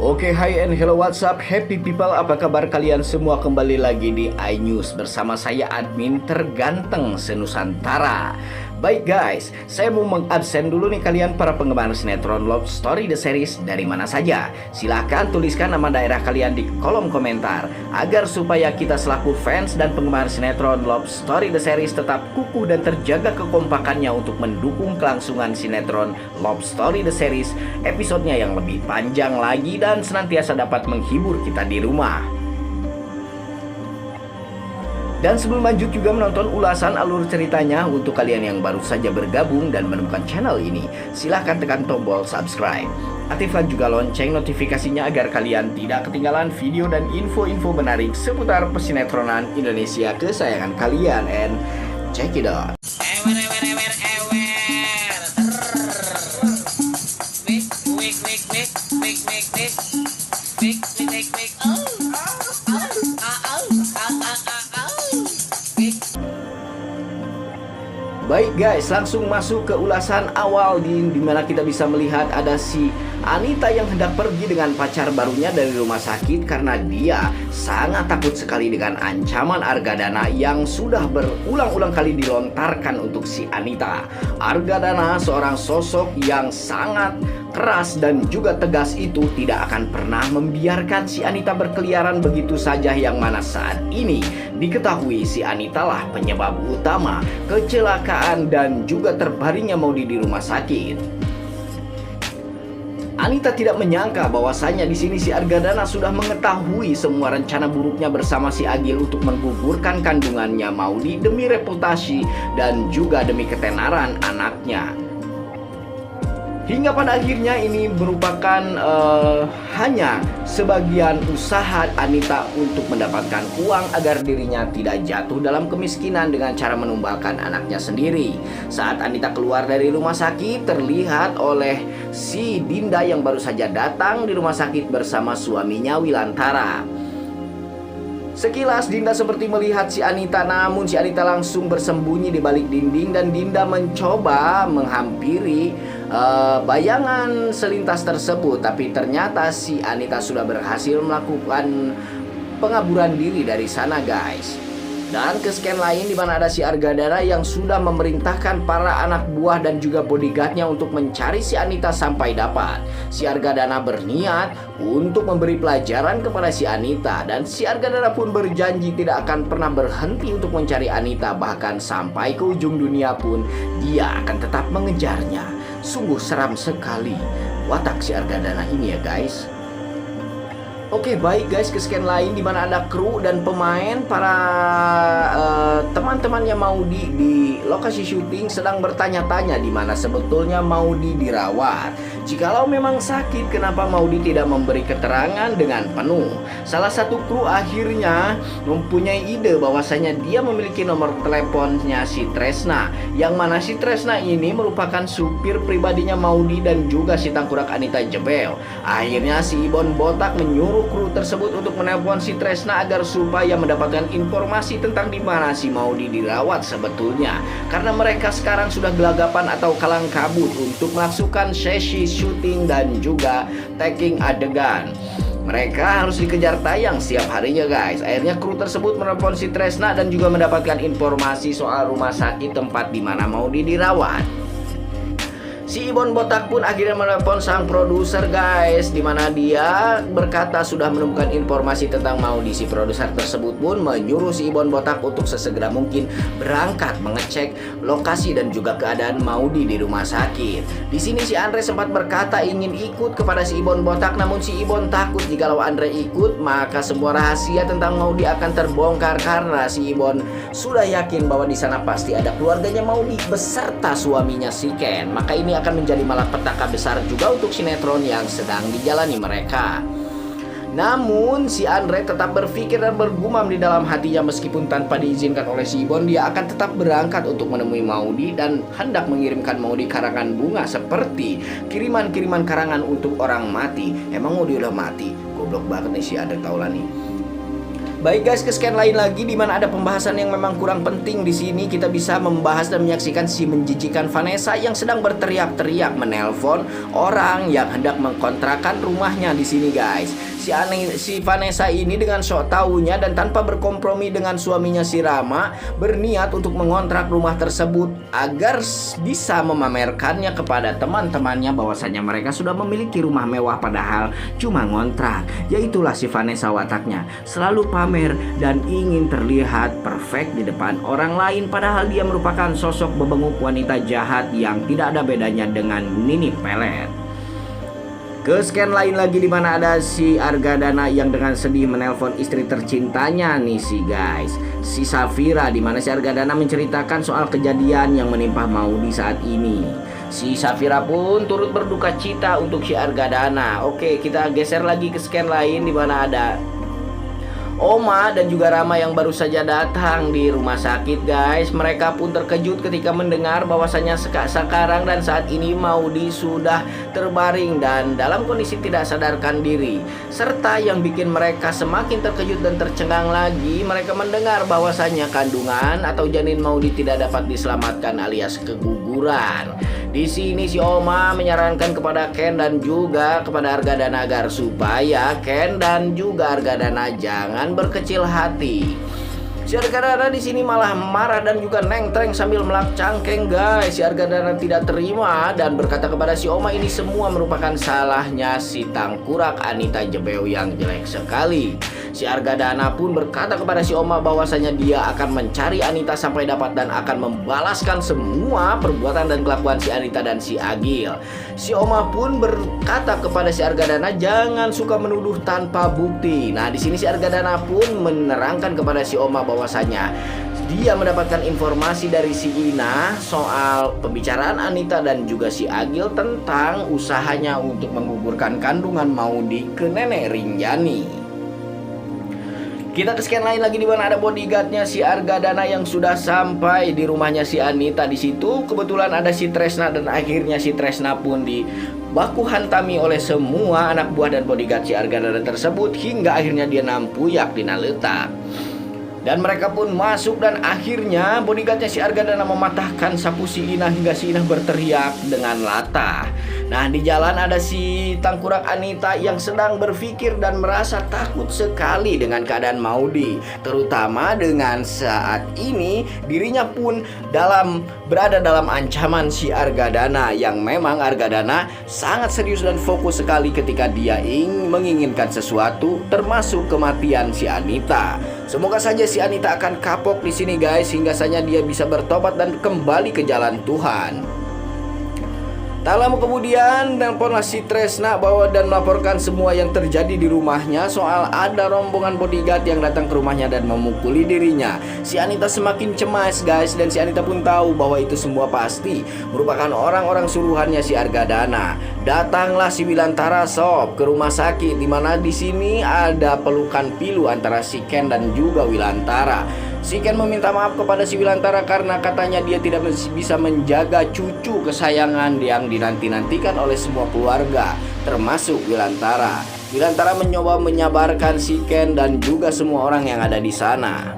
Oke, hi and hello, what's up happy people, apa kabar kalian semua? Kembali lagi di iNews bersama saya admin terganteng senusantara. Baik guys, saya mau mengabsen dulu nih kalian para penggemar sinetron Love Story The Series dari mana saja. Silahkan tuliskan nama daerah kalian di kolom komentar agar supaya kita selaku fans dan penggemar sinetron Love Story The Series tetap kukuh dan terjaga kekompakannya untuk mendukung kelangsungan sinetron Love Story The Series episodenya yang lebih panjang lagi dan senantiasa dapat menghibur kita di rumah. Dan sebelum lanjut juga menonton ulasan alur ceritanya, untuk kalian yang baru saja bergabung dan menemukan channel ini, silahkan tekan tombol subscribe. Aktifkan juga lonceng notifikasinya agar kalian tidak ketinggalan video dan info-info menarik seputar pesinetronan Indonesia kesayangan kalian. And check it out. Baik guys, langsung masuk ke ulasan awal di mana kita bisa melihat ada si Anita yang hendak pergi dengan pacar barunya dari rumah sakit karena dia sangat takut sekali dengan ancaman Argadana yang sudah berulang-ulang kali dilontarkan untuk si Anita. Argadana seorang sosok yang sangat keras dan juga tegas itu tidak akan pernah membiarkan si Anita berkeliaran begitu saja, yang mana saat ini diketahui si Anita lah penyebab utama kecelakaan dan juga terbaringnya Maudy di rumah sakit. Anita tidak menyangka bahwasanya di sini si Argadana sudah mengetahui semua rencana buruknya bersama si Agil untuk menggugurkan kandungannya Maudy demi reputasi dan juga demi ketenaran anaknya. Hingga pada akhirnya ini merupakan hanya sebagian usaha Anita untuk mendapatkan uang agar dirinya tidak jatuh dalam kemiskinan dengan cara menumbalkan anaknya sendiri. Saat Anita keluar dari rumah sakit, terlihat oleh si Dinda yang baru saja datang di rumah sakit bersama suaminya Wilantara. Sekilas Dinda seperti melihat si Anita, namun si Anita langsung bersembunyi di balik dinding dan Dinda mencoba menghampiri bayangan selintas tersebut. Tapi ternyata si Anita sudah berhasil melakukan pengaburan diri dari sana guys. Dan ke scan lain di mana ada si Argadana yang sudah memerintahkan para anak buah dan juga bodyguardnya untuk mencari si Anita sampai dapat. Si Argadana berniat untuk memberi pelajaran kepada si Anita dan si Argadana pun berjanji tidak akan pernah berhenti untuk mencari Anita, bahkan sampai ke ujung dunia pun dia akan tetap mengejarnya. Sungguh seram sekali watak si Argadana ini ya guys. Oke, baik guys, ke scan lain di mana ada kru dan pemain para teman-temannya Maudy di lokasi syuting sedang bertanya-tanya di mana sebetulnya Maudy dirawat. Jikalau memang sakit, kenapa Maudy tidak memberi keterangan dengan penuh? Salah satu kru akhirnya mempunyai ide bahwasanya dia memiliki nomor teleponnya si Tresna, yang mana si Tresna ini merupakan supir pribadinya Maudy dan juga si tangkurak Anita Jebel. Akhirnya si Ibon Botak menyuruh kru tersebut untuk menelpon si Tresna agar supaya mendapatkan informasi tentang di mana si Maudy dirawat sebetulnya, karena mereka sekarang sudah gelagapan atau kalang kabut untuk melakukan sesi syuting dan juga taking adegan. Mereka harus dikejar tayang setiap harinya guys. Akhirnya kru tersebut menelpon si Tresna dan juga mendapatkan informasi soal rumah sakit tempat di mana Maudy dirawat. Si Ibon Botak pun akhirnya menelpon sang produser guys, dimana dia berkata sudah menemukan informasi tentang Maudy. Si produser tersebut pun menyuruh si Ibon Botak untuk sesegera mungkin berangkat mengecek lokasi dan juga keadaan Maudy di rumah sakit. Di sini si Andre sempat berkata ingin ikut kepada si Ibon Botak, namun si Ibon takut jikalau Andre ikut maka semua rahasia tentang Maudy akan terbongkar, karena si Ibon sudah yakin bahwa di sana pasti ada keluarganya Maudy beserta suaminya si Ken. Maka ini akan menjadi malapetaka besar juga untuk sinetron yang sedang dijalani mereka. Namun si Andre tetap berpikir dan bergumam di dalam hatinya, meskipun tanpa diizinkan oleh si Ibon, dia akan tetap berangkat untuk menemui Maudy dan hendak mengirimkan Maudy karangan bunga seperti kiriman-kiriman karangan untuk orang mati. Emang Maudy udah mati? Goblok banget nih si Andre Taulani. Baik guys, ke scan lain lagi di mana ada pembahasan yang memang kurang penting di sini. Kita bisa membahas dan menyaksikan si menjijikan Vanessa yang sedang berteriak-teriak menelpon orang yang hendak mengkontrakan rumahnya di sini guys. Si Vanessa ini dengan sok taunya dan tanpa berkompromi dengan suaminya si Rama berniat untuk mengontrak rumah tersebut agar bisa memamerkannya kepada teman-temannya bahwasanya mereka sudah memiliki rumah mewah padahal cuma ngontrak. Yaitulah si Vanessa wataknya, selalu pamer dan ingin terlihat perfect di depan orang lain padahal dia merupakan sosok bebenguk wanita jahat yang tidak ada bedanya dengan Nini Pelet. Ke scan lain lagi di mana ada si Argadana yang dengan sedih menelpon istri tercintanya nih si Safira, di mana si Argadana menceritakan soal kejadian yang menimpa Maudy saat ini. Si Safira pun turut berduka cita untuk si Argadana. Oke, kita geser lagi ke scan lain di mana ada Oma dan juga Rama yang baru saja datang di rumah sakit guys. Mereka pun terkejut ketika mendengar bahwasanya sekarang dan saat ini Maudy sudah terbaring dan dalam kondisi tidak sadarkan diri. Serta yang bikin mereka semakin terkejut dan tercengang lagi, mereka mendengar bahwasanya kandungan atau janin Maudy tidak dapat diselamatkan alias keguguran. Di sini si Oma menyarankan kepada Ken dan juga kepada Argadana agar supaya Ken dan juga Argadana jangan berkecil hati. Si Argadana di sini malah marah dan juga nengtreng sambil melak cangkeng guys. Si Argadana tidak terima dan berkata kepada si Oma ini semua merupakan salahnya si tangkurak Anita Jebeu yang jelek sekali. Si Argadana pun berkata kepada si Oma bahwasanya dia akan mencari Anita sampai dapat dan akan membalaskan semua perbuatan dan kelakuan si Anita dan si Agil. Si Oma pun berkata kepada si Argadana jangan suka menuduh tanpa bukti. Nah, di sini si Argadana pun menerangkan kepada si Oma bahwasanya dia mendapatkan informasi dari si Ina soal pembicaraan Anita dan juga si Agil tentang usahanya untuk menggugurkan kandungan Maudy ke nenek Rinjani. Kita ke scan lain lagi di mana ada bodyguardnya si Argadana yang sudah sampai di rumahnya si Anita. Di situ kebetulan ada si Tresna dan akhirnya si Tresna pun baku hantami oleh semua anak buah dan bodyguard si Argadana tersebut hingga akhirnya dia nampuyak dina letak. Dan mereka pun masuk dan akhirnya bodyguardnya si Argadana mematahkan sapu si Ina hingga si Ina berteriak dengan latah. Nah, di jalan ada si tangkurak Anita yang sedang berpikir dan merasa takut sekali dengan keadaan Maudy. Terutama dengan saat ini dirinya pun berada dalam ancaman si Argadana yang memang Argadana sangat serius dan fokus sekali ketika dia menginginkan sesuatu termasuk kematian si Anita. Semoga saja si Anita akan kapok di sini guys hingga saja dia bisa bertobat dan kembali ke jalan Tuhan. Tak lama kemudian nelponlah si Tresna dan melaporkan semua yang terjadi di rumahnya soal ada rombongan bodyguard yang datang ke rumahnya dan memukuli dirinya. Si Anita semakin cemas guys dan si Anita pun tahu bahwa itu semua pasti merupakan orang-orang suruhannya si Argadana. Datanglah si Wilantara Sob ke rumah sakit di mana di sini ada pelukan pilu antara si Ken dan juga Wilantara. Si Ken meminta maaf kepada si Wilantara karena katanya dia tidak bisa menjaga cucu kesayangan yang dinanti-nantikan oleh semua keluarga, termasuk Wilantara. Wilantara mencoba menyabarkan si Ken dan juga semua orang yang ada di sana.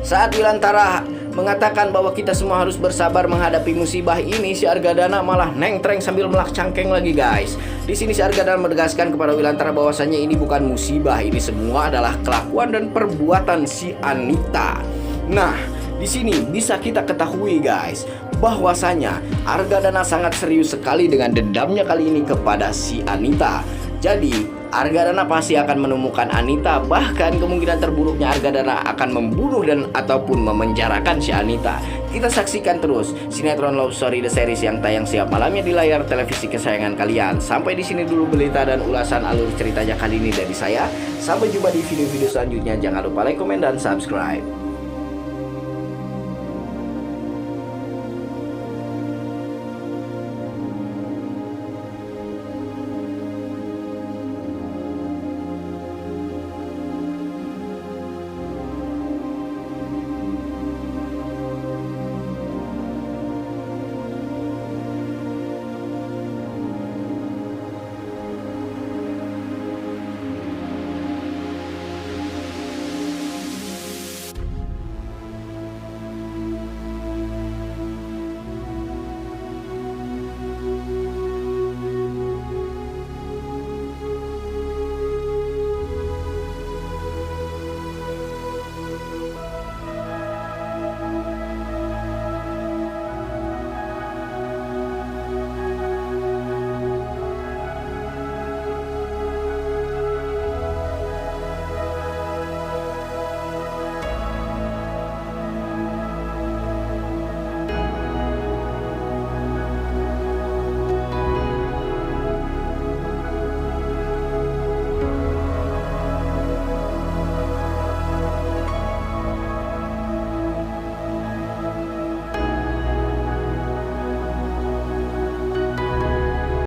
Saat Wilantara mengatakan bahwa kita semua harus bersabar menghadapi musibah ini, si Argadana malah nengtreng sambil melak cangkeng lagi guys. Di sini si Argadana menegaskan kepada Wilantara bahwasanya ini bukan musibah, ini semua adalah kelakuan dan perbuatan si Anita. Nah, di sini bisa kita ketahui guys bahwasanya Argadana sangat serius sekali dengan dendamnya kali ini kepada si Anita. Jadi Argadana pasti akan menemukan Anita, bahkan kemungkinan terburuknya Argadana akan membunuh dan ataupun memenjarakan si Anita. Kita saksikan terus sinetron Love Story The Series yang tayang setiap malamnya di layar televisi kesayangan kalian. Sampai di sini dulu berita dan ulasan alur ceritanya kali ini dari saya. Sampai jumpa di video-video selanjutnya. Jangan lupa like, komen, dan subscribe.